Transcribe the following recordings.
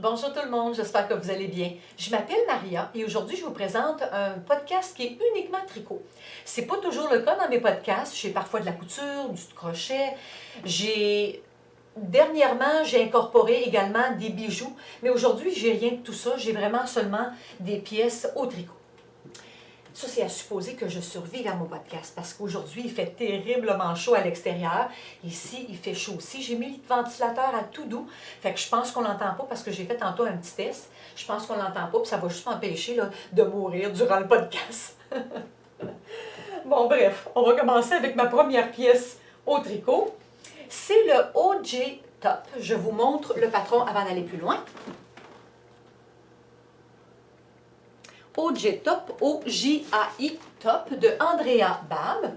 Bonjour tout le monde, j'espère que vous allez bien. Je m'appelle Maria et aujourd'hui je vous présente un podcast qui est uniquement tricot. C'est pas toujours le cas dans mes podcasts, j'ai parfois de la couture, du crochet, Dernièrement, j'ai incorporé également des bijoux, mais aujourd'hui, j'ai rien de tout ça, j'ai vraiment seulement des pièces au tricot. Ça, c'est à supposer que je survive à mon podcast parce qu'aujourd'hui, il fait terriblement chaud à l'extérieur. Ici, il fait chaud aussi. J'ai mis le ventilateur à tout doux. Fait que je pense qu'on l'entend pas parce que j'ai fait tantôt un petit test. Je pense qu'on l'entend pas puis ça va juste m'empêcher là, de mourir durant le podcast. Bon, bref, on va commencer avec ma première pièce au tricot. C'est le OJ Top. Je vous montre le patron avant d'aller plus loin. OJ Top, O-J-A-I Top de Andrea Bab.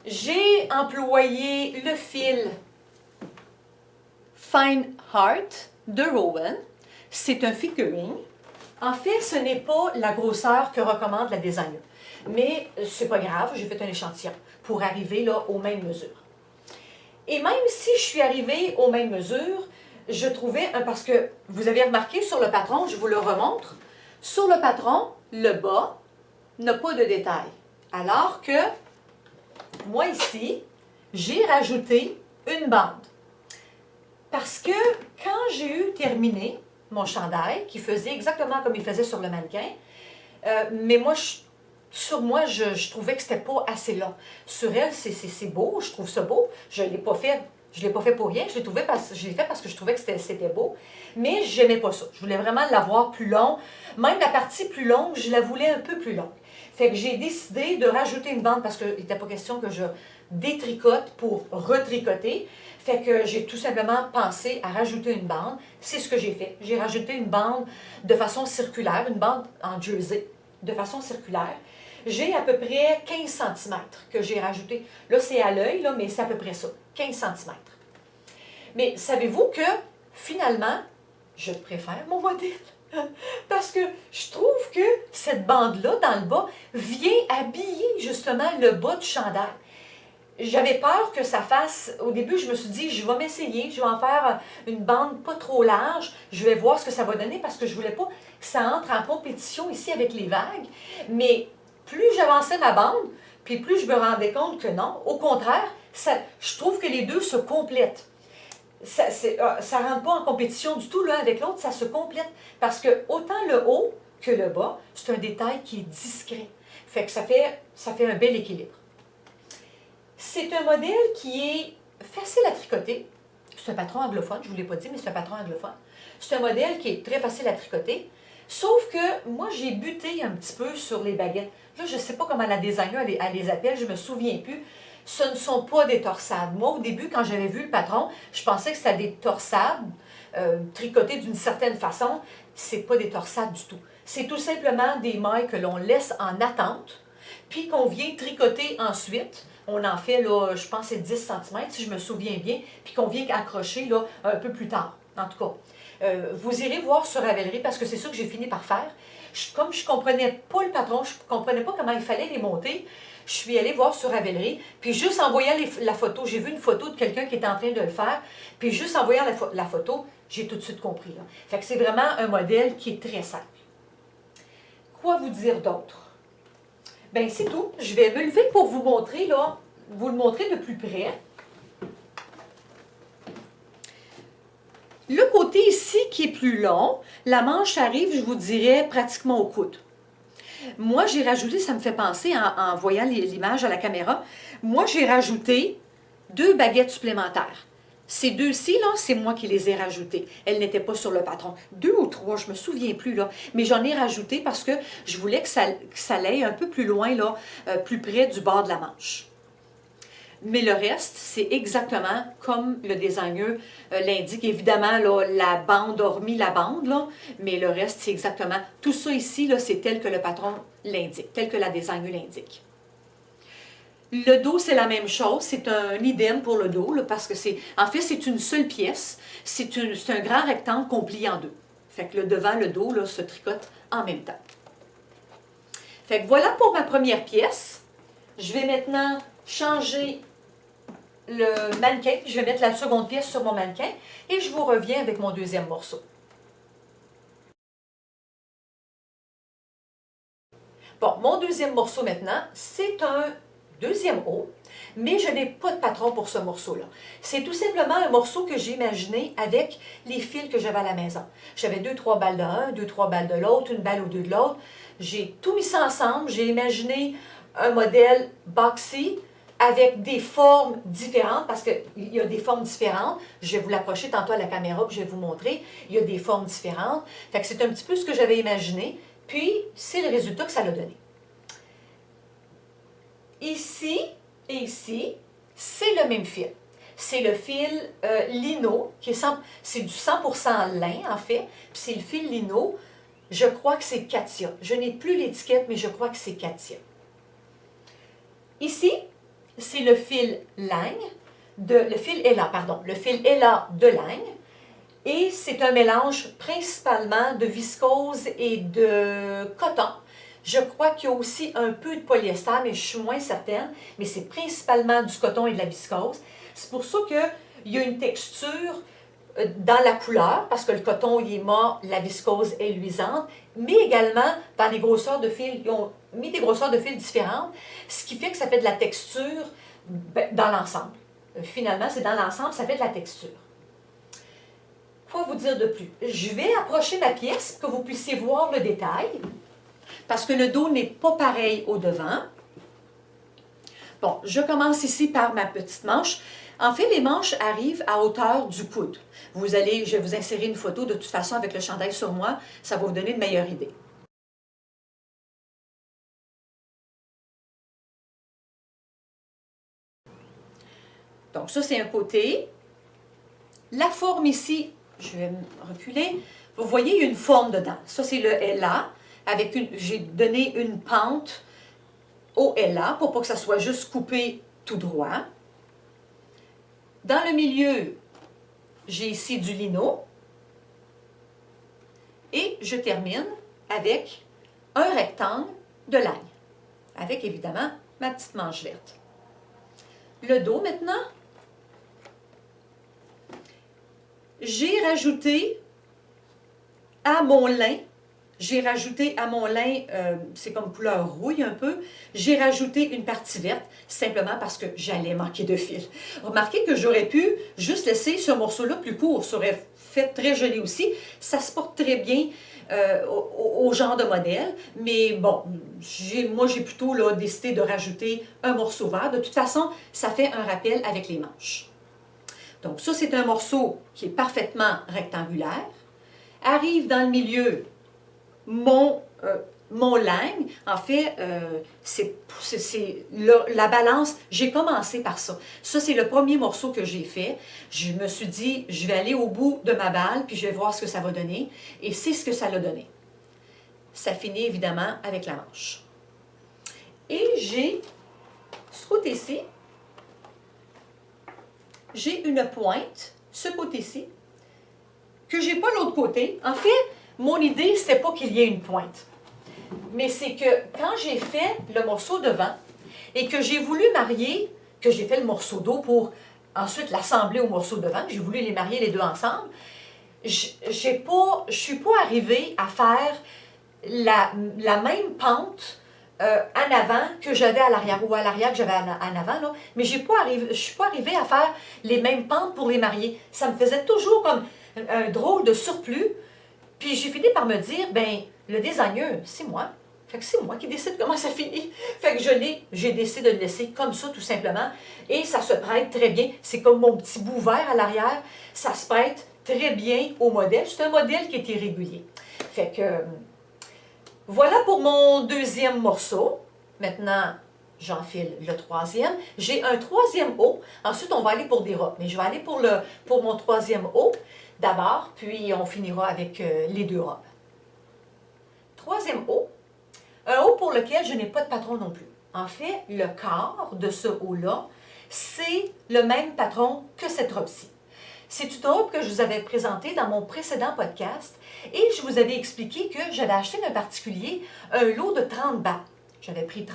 J'ai employé le fil Fine Heart de Rowan. C'est un figurine. En fait, ce n'est pas la grosseur que recommande la designer. Mais c'est pas grave, j'ai fait un échantillon pour arriver là aux mêmes mesures. Et même si je suis arrivée aux mêmes mesures, je trouvais, parce que vous avez remarqué sur le patron, je vous le remontre, sur le patron, le bas n'a pas de détails. Alors que, moi ici, j'ai rajouté une bande. Parce que quand j'ai eu terminé mon chandail, qui faisait exactement comme il faisait sur le mannequin, mais moi, sur moi, je trouvais que c'était pas assez long. Sur elle, c'est beau, je trouve ça beau. Je l'ai pas fait pour rien, je l'ai fait parce que je trouvais que c'était beau, mais je n'aimais pas ça. Je voulais vraiment l'avoir plus long. Même la partie plus longue, je la voulais un peu plus longue. Fait que j'ai décidé de rajouter une bande parce qu'il n'était pas question que je détricote pour retricoter. Fait que j'ai tout simplement pensé à rajouter une bande. C'est ce que j'ai fait. J'ai rajouté une bande de façon circulaire, une bande en jersey de façon circulaire. J'ai à peu près 15 cm que j'ai rajouté. Là, c'est à l'œil, mais c'est à peu près ça, 15 cm. Mais savez-vous que, finalement, je préfère mon modèle? Parce que je trouve que cette bande-là, dans le bas, vient habiller justement le bas du chandail. J'avais peur que ça fasse... Au début, je me suis dit, je vais m'essayer, je vais en faire une bande pas trop large, je vais voir ce que ça va donner parce que je voulais pas que ça entre en compétition ici avec les vagues. Mais plus j'avançais ma bande, puis plus je me rendais compte que non. Au contraire, je trouve que les deux se complètent. Ça ne rentre pas en compétition du tout l'un avec l'autre, ça se complète. Parce que autant le haut que le bas, c'est un détail qui est discret. Fait que ça fait un bel équilibre. C'est un modèle qui est facile à tricoter. C'est un patron anglophone, je ne vous l'ai pas dit, mais c'est un patron anglophone. C'est un modèle qui est très facile à tricoter. Sauf que moi, j'ai buté un petit peu sur les baguettes. Là, je ne sais pas comment la designer elle les appelle, je ne me souviens plus. Ce ne sont pas des torsades. Moi, au début, quand j'avais vu le patron, je pensais que c'était des torsades tricotées d'une certaine façon. Ce n'est pas des torsades du tout. C'est tout simplement des mailles que l'on laisse en attente, puis qu'on vient tricoter ensuite. On en fait, là, je pense, c'est 10 cm, si je me souviens bien, puis qu'on vient accrocher là, un peu plus tard, en tout cas. Vous irez voir sur Ravelry, parce que c'est ça que j'ai fini par faire. Comme je ne comprenais pas le patron, je ne comprenais pas comment il fallait les monter, je suis allée voir sur Ravelry, puis juste en voyant la photo, j'ai vu une photo de quelqu'un qui était en train de le faire, puis juste en voyant la photo, j'ai tout de suite compris. Là. Fait que c'est vraiment un modèle qui est très simple. Quoi vous dire d'autre? Bien, c'est tout. Je vais me lever pour vous montrer, là, vous le montrer de plus près. Le côté ici qui est plus long, la manche arrive, je vous dirais, pratiquement au coude. Moi, j'ai rajouté, ça me fait penser, en voyant l'image à la caméra, moi, j'ai rajouté 2 baguettes supplémentaires. Ces 2-ci, là, c'est moi qui les ai rajoutées. Elles n'étaient pas sur le patron. 2 ou 3, je ne me souviens plus, là. Mais j'en ai rajouté parce que je voulais que ça aille un peu plus loin, là, plus près du bord de la manche. Mais le reste, c'est exactement comme le designer l'indique. Évidemment, là, la bande, hormis la bande, là, mais le reste, c'est exactement... Tout ça ici, là, c'est tel que le patron l'indique, tel que la designer l'indique. Le dos, c'est la même chose. C'est un idem pour le dos, là, parce que en fait, c'est une seule pièce. C'est un grand rectangle qu'on plie en deux. Fait que le devant, le dos, là, se tricote en même temps. Fait que voilà pour ma première pièce. Je vais maintenant changer le mannequin. Je vais mettre la seconde pièce sur mon mannequin et je vous reviens avec mon deuxième morceau. Bon, mon deuxième morceau maintenant, c'est un deuxième haut, mais je n'ai pas de patron pour ce morceau-là. C'est tout simplement un morceau que j'ai imaginé avec les fils que j'avais à la maison. J'avais 2-3 balles de un, 2-3 balles de l'autre, une balle ou deux de l'autre. J'ai tout mis ça ensemble, j'ai imaginé un modèle boxy avec des formes différentes, parce qu'il y a des formes différentes. Je vais vous l'approcher tantôt à la caméra, puis je vais vous montrer. Il y a des formes différentes. Fait que c'est un petit peu ce que j'avais imaginé, puis c'est le résultat que ça l'a donné. Ici et ici, c'est le même fil. C'est le fil lino, c'est du 100% lin en fait, puis c'est le fil lino. Je crois que c'est Katia. Je n'ai plus l'étiquette, mais je crois que c'est Katia. Ici, c'est le fil lagne, le fil Ella de lagne, et c'est un mélange principalement de viscose et de coton. Je crois qu'il y a aussi un peu de polyester, mais je suis moins certaine, mais c'est principalement du coton et de la viscose. C'est pour ça qu'il y a une texture dans la couleur, parce que le coton il est mort, la viscose est luisante, mais également dans les grosseurs de fil, ils ont mis des grosseurs de fil différentes, ce qui fait que ça fait de la texture dans l'ensemble. Finalement, c'est dans l'ensemble, ça fait de la texture. Quoi vous dire de plus? Je vais approcher ma pièce pour que vous puissiez voir le détail, parce que le dos n'est pas pareil au devant. Bon, je commence ici par ma petite manche. En fait, les manches arrivent à hauteur du coude. Je vais vous insérer une photo de toute façon avec le chandail sur moi, ça va vous donner une meilleure idée. Donc ça, c'est un côté. La forme ici, je vais me reculer. Vous voyez, il y a une forme dedans. Ça, c'est le Ella. J'ai donné une pente au Ella pour pas que ça soit juste coupé tout droit. Dans le milieu, j'ai ici du lino. Et je termine avec un rectangle de lagne, avec évidemment ma petite manche verte. Le dos maintenant, j'ai rajouté à mon lin, c'est comme couleur rouille un peu, j'ai rajouté une partie verte, simplement parce que j'allais manquer de fil. Remarquez que j'aurais pu juste laisser ce morceau-là plus court, ça aurait fait très joli aussi, ça se porte très bien au genre de modèle, mais bon, moi j'ai plutôt là, décidé de rajouter un morceau vert. De toute façon, ça fait un rappel avec les manches. Donc ça, c'est un morceau qui est parfaitement rectangulaire. Arrive dans le milieu mon lagne. En fait, la balance, j'ai commencé par ça. Ça, c'est le premier morceau que j'ai fait. Je me suis dit, je vais aller au bout de ma balle, puis je vais voir ce que ça va donner. Et c'est ce que ça l'a donné. Ça finit évidemment avec la manche. Et j'ai, ce côté-ci, j'ai une pointe, ce côté-ci, que j'ai pas l'autre côté. En fait, mon idée, c'était pas qu'il y ait une pointe. Mais c'est que quand j'ai fait le morceau devant et que j'ai voulu marier, que j'ai fait le morceau dos pour ensuite l'assembler au morceau devant, j'ai voulu les marier les deux ensemble, je ne suis pas arrivée à faire la même pente en avant que j'avais à l'arrière, ou à l'arrière que j'avais en avant, là. Mais je ne suis pas arrivée à faire les mêmes pentes pour les marier. Ça me faisait toujours comme un drôle de surplus. Puis j'ai fini par me dire, ben le designer, c'est moi. Fait que c'est moi qui décide comment ça finit. Fait que j'ai décidé de le laisser comme ça, tout simplement. Et ça se prête très bien. C'est comme mon petit bout vert à l'arrière. Ça se prête très bien au modèle. C'est un modèle qui est irrégulier. Fait que voilà pour mon deuxième morceau. Maintenant, j'enfile le troisième. J'ai un troisième haut. Ensuite, on va aller pour des robes. Mais je vais aller pour mon troisième haut d'abord, puis on finira avec les deux robes. Troisième haut. Un haut pour lequel je n'ai pas de patron non plus. En fait, le corps de ce haut-là, c'est le même patron que cette robe-ci. C'est une robe que je vous avais présentée dans mon précédent podcast et je vous avais expliqué que j'avais acheté d'un particulier un lot de 30 balles. J'avais pris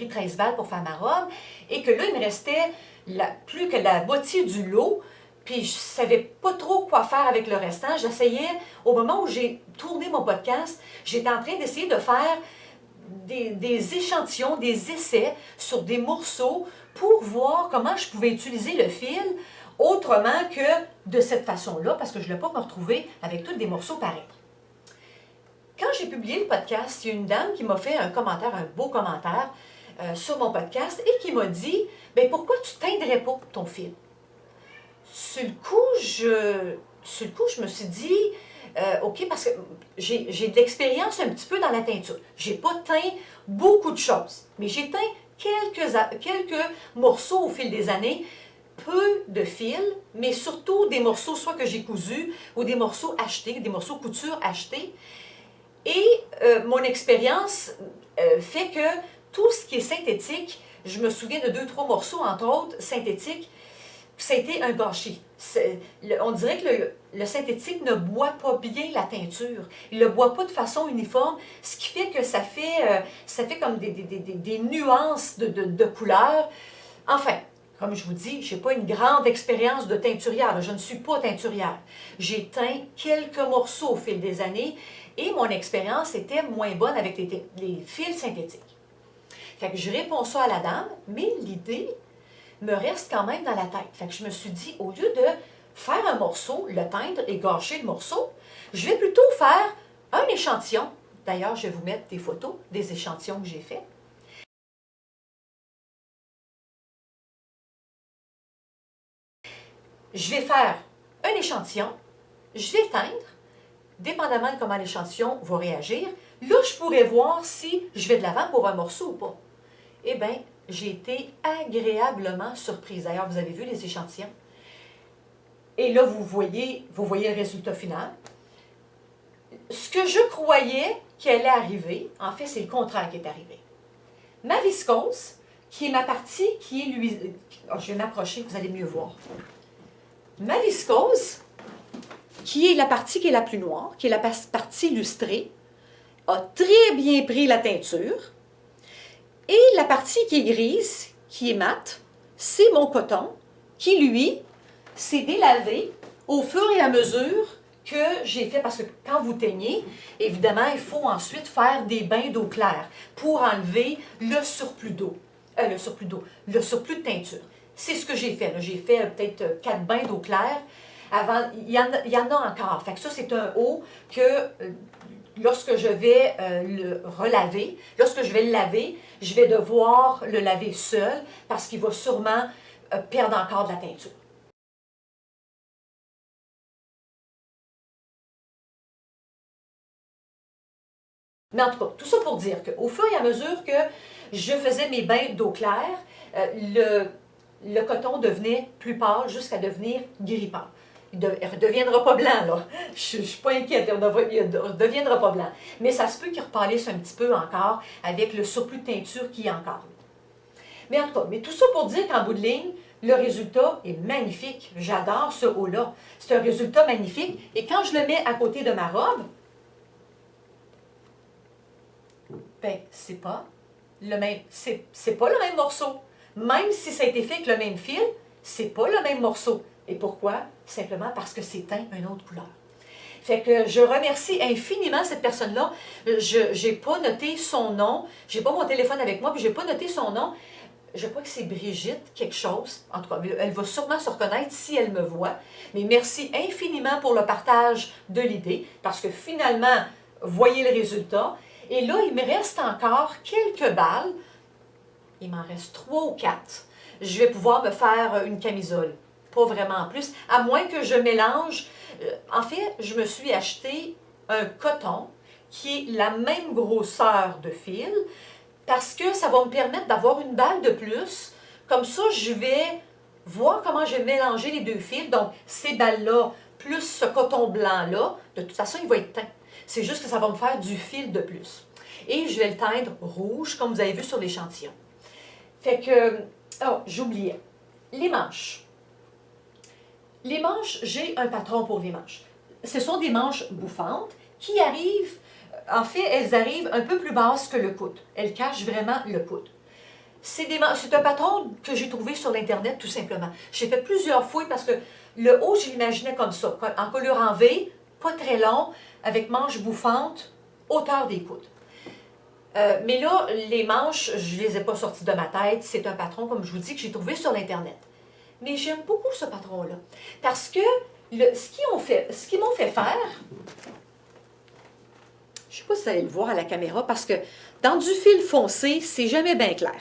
13 balles pour faire ma robe et que là, il me restait plus que la moitié du lot. Puis je ne savais pas trop quoi faire avec le restant. J'essayais, au moment où j'ai tourné mon podcast, j'étais en train d'essayer de faire des échantillons, des essais sur des morceaux pour voir comment je pouvais utiliser le fil autrement que de cette façon-là, parce que je ne voulais pas me retrouver avec tous des morceaux pareils. Quand j'ai publié le podcast, il y a une dame qui m'a fait un commentaire, un beau commentaire sur mon podcast et qui m'a dit « Bien, pourquoi tu ne teindrais pas ton fil? » Sur le coup, je me suis dit OK, parce que j'ai de l'expérience un petit peu dans la teinture. Je n'ai pas teint beaucoup de choses, mais j'ai teint quelques morceaux au fil des années, peu de fils, mais surtout des morceaux soit que j'ai cousus ou des morceaux achetés, des morceaux couture achetés. Et mon expérience fait que tout ce qui est synthétique, je me souviens de 2-3 morceaux, entre autres, synthétiques, ça a été un gâchis. On dirait que le synthétique ne boit pas bien la teinture. Il ne le boit pas de façon uniforme, ce qui fait que ça fait comme des nuances de couleurs. Enfin, comme je vous dis, je n'ai pas une grande expérience de teinturière. Je ne suis pas teinturière. J'ai teint quelques morceaux au fil des années et mon expérience était moins bonne avec les fils synthétiques. Fait que je réponds ça à la dame, mais l'idée me reste quand même dans la tête. Fait que je me suis dit, au lieu de faire un morceau, le teindre et gâcher le morceau, je vais plutôt faire un échantillon. D'ailleurs, je vais vous mettre des photos des échantillons que j'ai faits. Je vais faire un échantillon, je vais teindre, dépendamment de comment l'échantillon va réagir. Là, je pourrais voir si je vais de l'avant pour un morceau ou pas. Eh bien, j'ai été agréablement surprise. D'ailleurs, vous avez vu les échantillons. Et là, vous voyez le résultat final. Ce que je croyais qui allait arriver, en fait, c'est le contraire qui est arrivé. Ma viscose, qui est ma partie qui est lui. Oh, je vais m'approcher, vous allez mieux voir. Ma viscose, qui est la partie qui est la plus noire, qui est la partie lustrée, a très bien pris la teinture. Et la partie qui est grise, qui est mate, c'est mon coton, qui, lui, s'est délavé au fur et à mesure que j'ai fait, parce que quand vous teignez, évidemment, il faut ensuite faire des bains d'eau claire pour enlever le surplus d'eau, le surplus de teinture. C'est ce que j'ai fait. J'ai fait peut-être 4 bains d'eau claire. Avant, il y en a encore. Fait que ça, c'est un eau que lorsque je vais le relaver, lorsque je vais le laver, je vais devoir le laver seul parce qu'il va sûrement perdre encore de la teinture. Mais en tout cas, tout ça pour dire qu'au fur et à mesure que je faisais mes bains d'eau claire, le coton devenait plus pâle jusqu'à devenir gris pâle. Il ne redeviendra pas blanc, là. Je ne suis pas inquiète, il ne redeviendra pas blanc. Mais ça se peut qu'il repâlisse un petit peu encore avec le surplus de teinture qui est encore. Mais en tout cas, tout ça pour dire qu'en bout de ligne, le résultat est magnifique. J'adore ce haut-là. C'est un résultat magnifique. Et quand je le mets à côté de ma robe, ben, c'est pas le même morceau. Même si ça a été fait avec le même fil, c'est pas le même morceau. Et pourquoi? Simplement parce que c'est teint une autre couleur. Fait que je remercie infiniment cette personne-là. Je n'ai pas noté son nom. Je n'ai pas mon téléphone avec moi, puis je n'ai pas noté son nom. Je crois que c'est Brigitte quelque chose. En tout cas, elle va sûrement se reconnaître si elle me voit. Mais merci infiniment pour le partage de l'idée, parce que finalement, voyez le résultat. Et là, il me reste encore quelques balles. Il m'en reste 3 ou 4. Je vais pouvoir me faire une camisole. Pas vraiment en plus, à moins que je mélange. En fait, je me suis acheté un coton qui est la même grosseur de fil parce que ça va me permettre d'avoir une balle de plus. Comme ça, je vais voir comment je vais mélanger les deux fils. Donc, ces balles-là plus ce coton blanc-là, de toute façon, il va être teint. C'est juste que ça va me faire du fil de plus. Et je vais le teindre rouge, comme vous avez vu sur l'échantillon. Fait que, oh, j'oubliais. Les manches. Les manches, j'ai un patron pour les manches. Ce sont des manches bouffantes qui arrivent, en fait, elles arrivent un peu plus basses que le coude. Elles cachent vraiment le coude. C'est un patron que j'ai trouvé sur l'Internet, tout simplement. J'ai fait plusieurs fouilles parce que le haut, je l'imaginais comme ça, en colure en V, pas très long, avec manches bouffantes, hauteur des coudes. Mais là, les manches, je ne les ai pas sorties de ma tête. C'est un patron, comme je vous dis, que j'ai trouvé sur l'Internet. Mais j'aime beaucoup ce patron-là. Parce que ce qu'ils m'ont fait faire, je ne sais pas si vous allez le voir à la caméra, parce que dans du fil foncé, c'est jamais bien clair.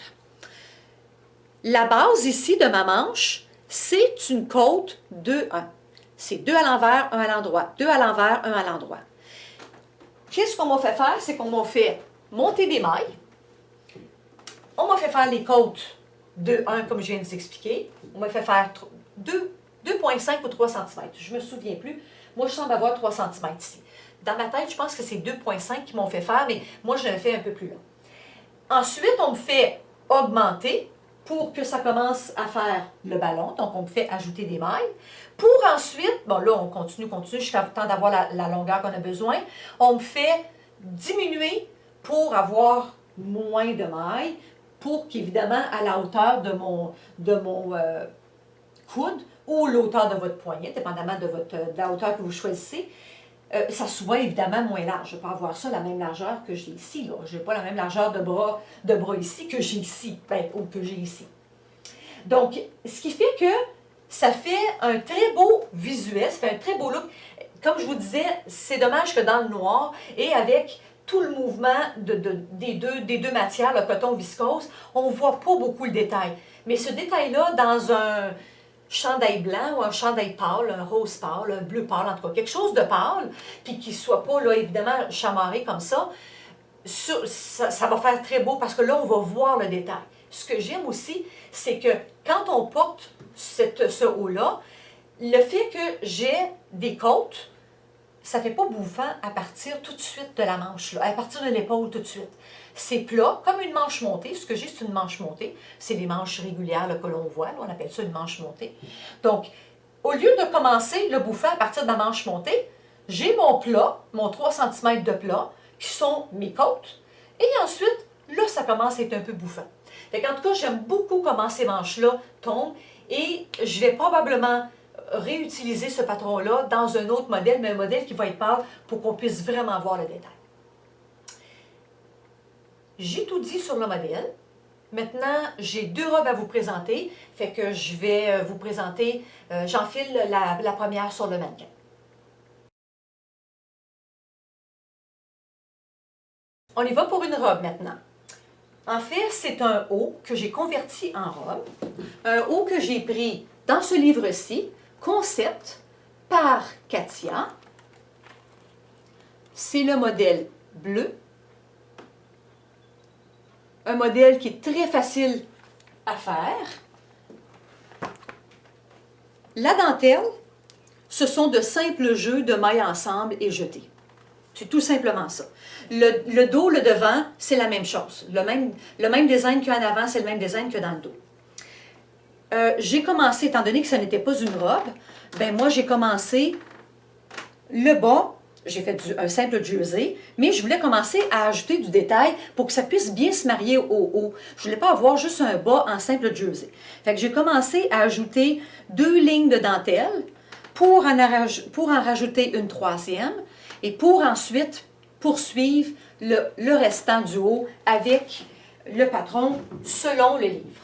La base ici de ma manche, c'est une côte 2-1. C'est 2 à l'envers, 1 à l'endroit. 2 à l'envers, 1 à l'endroit. Qu'est-ce qu'on m'a fait faire? C'est qu'on m'a fait monter des mailles. On m'a fait faire les côtes 2-1, comme je viens de vous expliquer. On m'a fait faire 2,5 ou 3 cm. Je ne me souviens plus. Moi, je semble avoir 3 cm ici. Dans ma tête, je pense que c'est 2,5 qui m'ont fait faire, mais moi, je le fais un peu plus long. Ensuite, on me fait augmenter pour que ça commence à faire le ballon. Donc, on me fait ajouter des mailles. Pour ensuite, bon là, on continue jusqu'à temps d'avoir la longueur qu'on a besoin. On me fait diminuer pour avoir moins de mailles, pour qu'évidemment, à la hauteur de mon coude ou l'auteur de votre poignet, dépendamment de la hauteur que vous choisissez, ça soit évidemment moins large. Je ne vais pas avoir ça la même largeur que j'ai ici. Je n'ai pas la même largeur de bras ici que j'ai ici, ou que j'ai ici. Donc, ce qui fait que ça fait un très beau visuel, ça fait un très beau look. Comme je vous disais, c'est dommage que dans le noir et avec tout le mouvement des deux matières, le coton viscose, on ne voit pas beaucoup le détail. Mais ce détail-là, dans un chandail blanc ou un chandail pâle, un rose pâle, un bleu pâle, en tout cas, quelque chose de pâle, puis qui ne soit pas, là, évidemment, chamarré comme ça, ça va faire très beau parce que là, on va voir le détail. Ce que j'aime aussi, c'est que quand on porte ce haut-là, le fait que j'ai des côtes, ça ne fait pas bouffant à partir tout de suite de la manche, là, à partir de l'épaule tout de suite. C'est plat, comme une manche montée. Ce que j'ai, c'est une manche montée. C'est les manches régulières là, que l'on voit. Là, on appelle ça une manche montée. Donc, au lieu de commencer le bouffant à partir de ma manche montée, j'ai mon plat, mon 3 cm de plat, qui sont mes côtes. Et ensuite, là, ça commence à être un peu bouffant. En tout cas, j'aime beaucoup comment ces manches-là tombent. Et je vais probablement réutiliser ce patron-là dans un autre modèle, mais un modèle qui va être pâle pour qu'on puisse vraiment voir le détail. J'ai tout dit sur le modèle. Maintenant, j'ai 2 robes à vous présenter, fait que je vais vous présenter, j'enfile la première sur le mannequin. On y va pour une robe maintenant. En fait, c'est un haut que j'ai converti en robe, un haut que j'ai pris dans ce livre-ci, Concept, par Katia. C'est le modèle bleu. Un modèle qui est très facile à faire. La dentelle, ce sont de simples jeux de mailles ensemble et jetés. C'est tout simplement ça. Le dos, le devant, c'est la même chose. Le même design qu'en avant, c'est le même design que dans le dos. J'ai commencé, étant donné que ce n'était pas une robe, ben moi j'ai commencé le bas, j'ai fait un simple jersey, mais je voulais commencer à ajouter du détail pour que ça puisse bien se marier au haut. Je ne voulais pas avoir juste un bas en simple jersey. Fait que j'ai commencé à ajouter 2 lignes de dentelle pour en rajouter une 3e et pour ensuite poursuivre le restant du haut avec le patron selon le livre.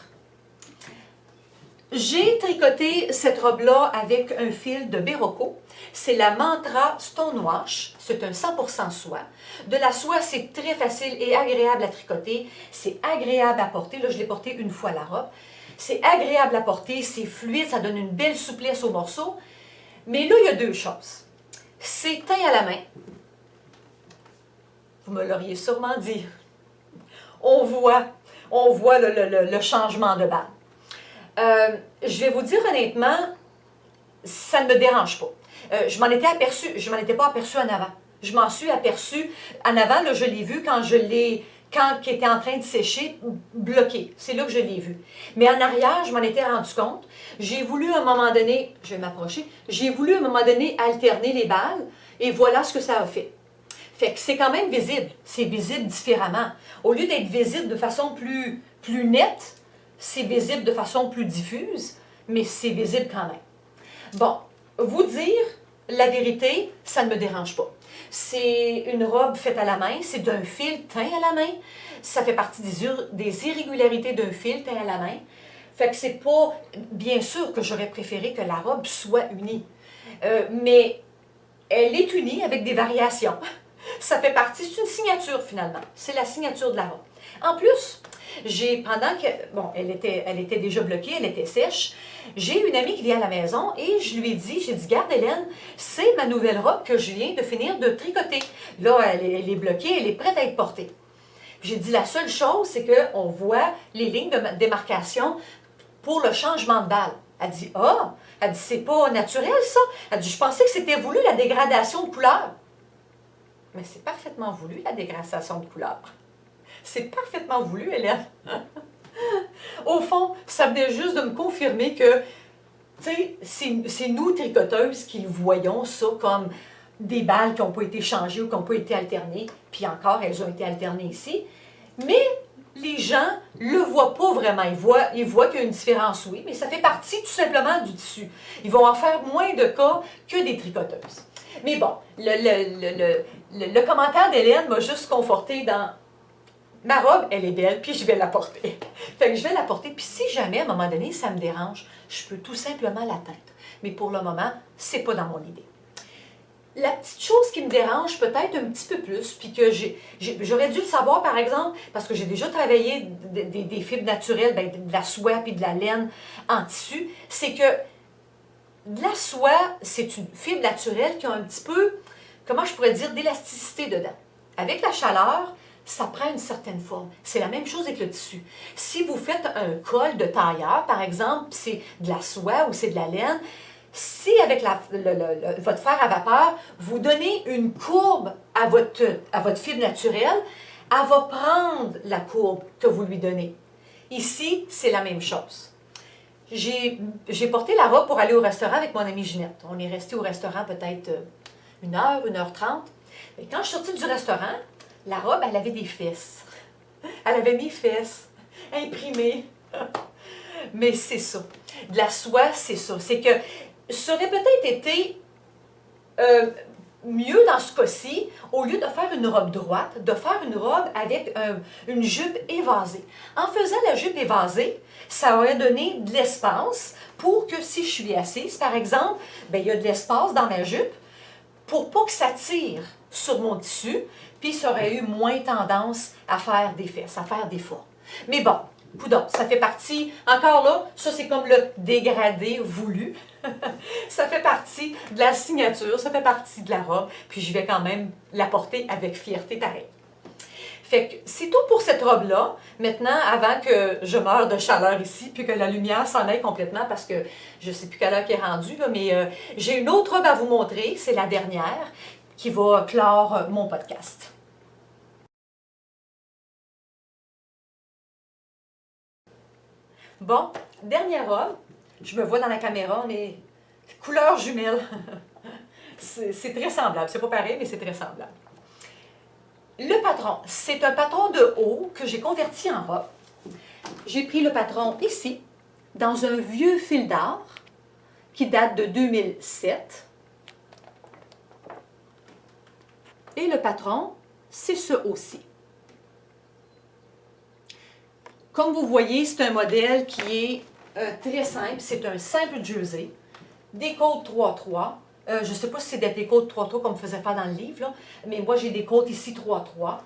J'ai tricoté cette robe-là avec un fil de Berroco. C'est la Mantra Stonewash. C'est un 100% soie. De la soie, c'est très facile et agréable à tricoter. C'est agréable à porter. Là, je l'ai porté une fois la robe. C'est agréable à porter, c'est fluide, ça donne une belle souplesse au morceau. Mais là, il y a 2 choses. C'est teint à la main. Vous me l'auriez sûrement dit. On voit le changement de balle. Je vais vous dire honnêtement, ça ne me dérange pas. Je m'en étais pas aperçue en avant. Je m'en suis aperçue en avant, là, je l'ai vu quand il était en train de sécher, bloqué. C'est là que je l'ai vu. Mais en arrière, je m'en étais rendu compte. J'ai voulu à un moment donné, je vais m'approcher, j'ai voulu à un moment donné alterner les balles et voilà ce que ça a fait. Fait que c'est quand même visible. C'est visible différemment. Au lieu d'être visible de façon plus nette, c'est visible de façon plus diffuse, mais c'est visible quand même. Bon, vous dire la vérité, ça ne me dérange pas. C'est une robe faite à la main, c'est d'un fil teint à la main. Ça fait partie des irrégularités d'un fil teint à la main. Fait que c'est pas, bien sûr que j'aurais préféré que la robe soit unie. Mais elle est unie avec des variations. Ça fait partie, c'est une signature finalement. C'est la signature de la robe. En plus, pendant que, bon, elle était déjà bloquée, elle était sèche, j'ai une amie qui vient à la maison et je lui ai dit, j'ai dit, garde Hélène, c'est ma nouvelle robe que je viens de finir de tricoter. Là, elle est bloquée, elle est prête à être portée. J'ai dit, la seule chose, c'est qu'on voit les lignes de démarcation pour le changement de balle. Elle dit, ah, elle dit, c'est pas naturel ça. Elle dit, je pensais que c'était voulu la dégradation de couleur. Mais c'est parfaitement voulu la dégradation de couleur. C'est parfaitement voulu, Hélène. Au fond, ça venait juste de me confirmer que, tu sais, c'est nous, tricoteuses, qui voyons ça comme des balles qui n'ont pas été changées ou qui n'ont pas été alternées. Puis encore, elles ont été alternées ici. Mais les gens ne le voient pas vraiment. Ils voient qu'il y a une différence, oui, mais ça fait partie tout simplement du tissu. Ils vont en faire moins de cas que des tricoteuses. Mais bon, le commentaire d'Hélène m'a juste confortée dans ma robe, elle est belle, puis je vais la porter. Fait que je vais la porter, puis si jamais, à un moment donné, ça me dérange, je peux tout simplement la teindre. Mais pour le moment, c'est pas dans mon idée. La petite chose qui me dérange peut-être un petit peu plus, puis que j'aurais dû le savoir, par exemple, parce que j'ai déjà travaillé des fibres naturelles, ben, de la soie puis de la laine en tissu, c'est que de la soie, c'est une fibre naturelle qui a un petit peu, comment je pourrais dire, d'élasticité dedans. Avec la chaleur, ça prend une certaine forme. C'est la même chose avec le tissu. Si vous faites un col de tailleur, par exemple, c'est de la soie ou c'est de la laine, si avec votre fer à vapeur, vous donnez une courbe à votre fibre naturelle, elle va prendre la courbe que vous lui donnez. Ici, c'est la même chose. J'ai porté la robe pour aller au restaurant avec mon amie Ginette. On est resté au restaurant peut-être 1 heure, 1h30. Et quand je suis sortie du restaurant, la robe, elle avait des fesses. Elle avait mes fesses imprimées. Mais c'est ça. De la soie, c'est ça. C'est que ça aurait peut-être été mieux dans ce cas-ci, au lieu de faire une robe droite, de faire une robe avec une jupe évasée. En faisant la jupe évasée, ça aurait donné de l'espace pour que si je suis assise, par exemple, bien, il y a de l'espace dans ma jupe pour pas que ça tire sur mon tissu, puis ça aurait eu moins tendance à faire des fesses, à faire des formes. Mais bon, coudonc, ça fait partie, encore là, ça c'est comme le dégradé voulu. Ça fait partie de la signature, ça fait partie de la robe, puis je vais quand même la porter avec fierté pareil. Fait que c'est tout pour cette robe-là. Maintenant, avant que je meure de chaleur ici, puis que la lumière s'en aille complètement, parce que je ne sais plus quelle heure qui est rendue, là, mais j'ai une autre robe à vous montrer, c'est la dernière, qui va clore mon podcast. Bon, dernière robe. Je me vois dans la caméra, mais couleur jumelle. C'est très semblable. C'est pas pareil, mais c'est très semblable. Le patron, c'est un patron de haut que j'ai converti en robe. J'ai pris le patron ici, dans un vieux fil d'art qui date de 2007. Et le patron, c'est ce aussi. Comme vous voyez, c'est un modèle qui est très simple. C'est un simple jersey, des côtes 3-3. Je ne sais pas si c'est des côtes 3-3 comme me faisait faire dans le livre, là, mais moi j'ai des côtes ici 3-3.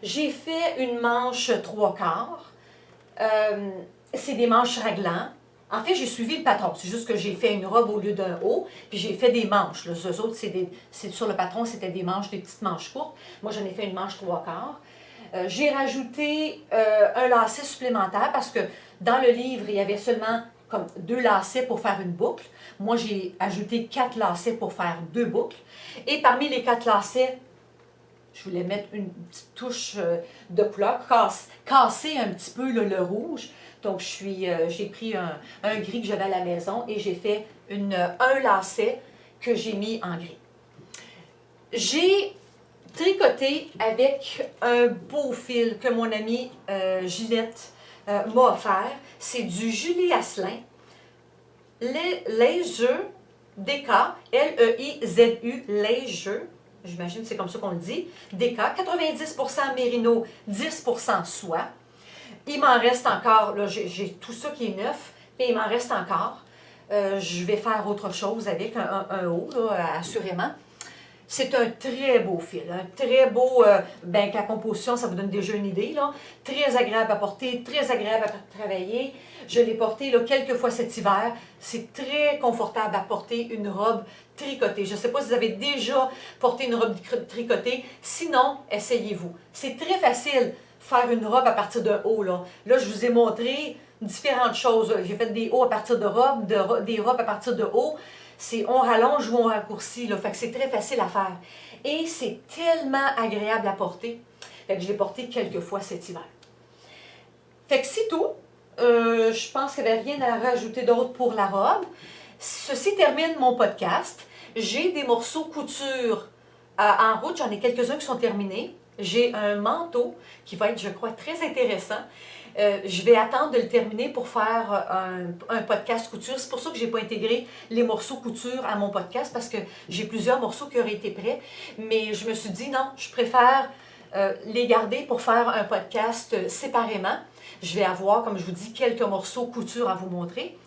J'ai fait une manche 3/4. C'est des manches raglantes. En fait, j'ai suivi le patron. C'est juste que j'ai fait une robe au lieu d'un haut, puis j'ai fait des manches. Les autres, sur le patron, c'était des manches, des petites manches courtes. Moi, j'en ai fait une manche 3/4. J'ai rajouté un lacet supplémentaire parce que dans le livre, il y avait seulement comme 2 lacets pour faire une boucle. Moi, j'ai ajouté 4 lacets pour faire 2 boucles. Et parmi les 4 lacets, je voulais mettre une petite touche de couleur, casser un petit peu le rouge. Donc, j'ai pris un gris que j'avais à la maison et j'ai fait un lacet que j'ai mis en gris. J'ai tricoté avec un beau fil que mon amie Ginette m'a offert. C'est du Julie Asselin, Leisure DK, Leizu, Leisure j'imagine que c'est comme ça qu'on le dit, DK, 90% mérino, 10% soie. Il m'en reste encore, là, j'ai tout ça qui est neuf, mais il m'en reste encore. Je vais faire autre chose avec un haut, là, assurément. C'est un très beau fil, un très beau, ben, que la composition, ça vous donne déjà une idée, là. Très agréable à porter, très agréable à travailler. Je l'ai porté là, quelques fois cet hiver. C'est très confortable à porter une robe tricotée. Je ne sais pas si vous avez déjà porté une robe tricotée. Sinon, essayez-vous. C'est très facile faire une robe à partir d'un haut. Là, je vous ai montré différentes choses. J'ai fait des hauts à partir de robes, des robes à partir de hauts. C'est on rallonge ou on raccourcit, là. Fait que c'est très facile à faire. Et c'est tellement agréable à porter. Fait que je l'ai porté quelques fois cet hiver. Fait que c'est tout. Je pense qu'il n'y avait rien à rajouter d'autre pour la robe. Ceci termine mon podcast. J'ai des morceaux couture en route. J'en ai quelques-uns qui sont terminés. J'ai un manteau qui va être, je crois, très intéressant. Je vais attendre de le terminer pour faire un podcast couture. C'est pour ça que je n'ai pas intégré les morceaux couture à mon podcast parce que j'ai plusieurs morceaux qui auraient été prêts. Mais je me suis dit non, je préfère les garder pour faire un podcast séparément. Je vais avoir, comme je vous dis, quelques morceaux couture à vous montrer.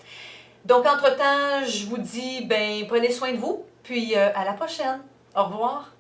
Donc, entre-temps, je vous dis, ben, prenez soin de vous. Puis, à la prochaine. Au revoir.